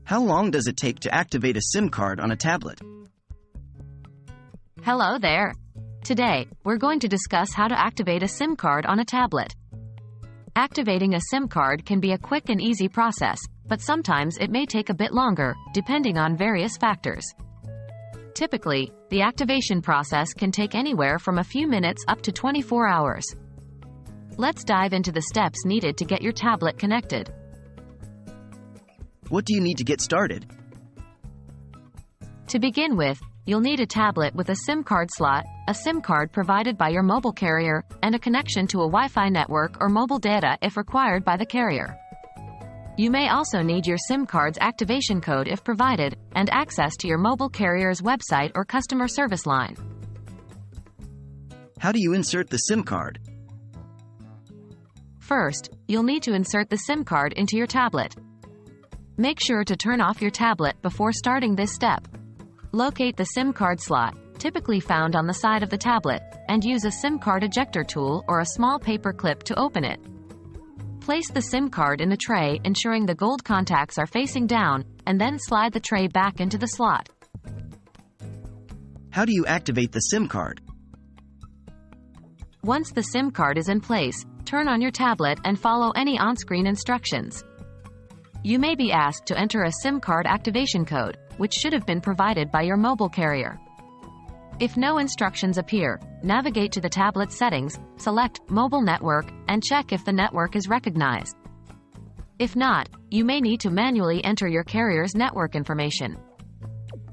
How long does it take to activate a SIM card on a tablet? Hello there. Today, we're going to discuss how to activate a SIM card on a tablet. Activating a SIM card can be a quick and easy process, but sometimes it may take a bit longer, depending on various factors. Typically, the activation process can take anywhere from a few minutes up to 24 hours. Let's dive into the steps needed to get your tablet connected. What do you need to get started? To begin with, you'll need a tablet with a SIM card slot, a SIM card provided by your mobile carrier, and a connection to a Wi-Fi network or mobile data if required by the carrier. You may also need your SIM card's activation code if provided, and access to your mobile carrier's website or customer service line. How do you insert the SIM card? First, you'll need to insert the SIM card into your tablet. Make sure to turn off your tablet before starting this step. Locate the SIM card slot, typically found on the side of the tablet, and use a SIM card ejector tool or a small paper clip to open it. Place the SIM card in the tray, ensuring the gold contacts are facing down, and then slide the tray back into the slot. How do you activate the SIM card? Once the SIM card is in place, turn on your tablet and follow any on-screen instructions. You may be asked to enter a SIM card activation code, which should have been provided by your mobile carrier. If no instructions appear, navigate to the tablet settings, select Mobile Network, and check if the network is recognized. If not, you may need to manually enter your carrier's network information.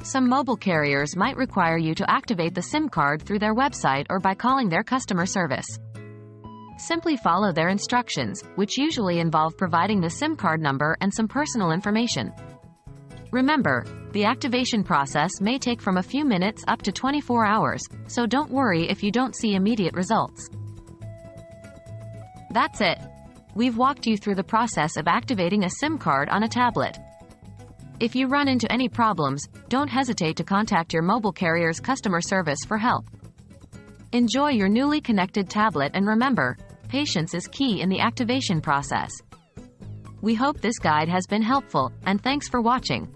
Some mobile carriers might require you to activate the SIM card through their website or by calling their customer service. Simply follow their instructions, which usually involve providing the SIM card number and some personal information. Remember, the activation process may take from a few minutes up to 24 hours, so don't worry if you don't see immediate results. That's it. We've walked you through the process of activating a SIM card on a tablet. If you run into any problems, don't hesitate to contact your mobile carrier's customer service for help. Enjoy your newly connected tablet, and remember, patience is key in the activation process. We hope this guide has been helpful, and thanks for watching.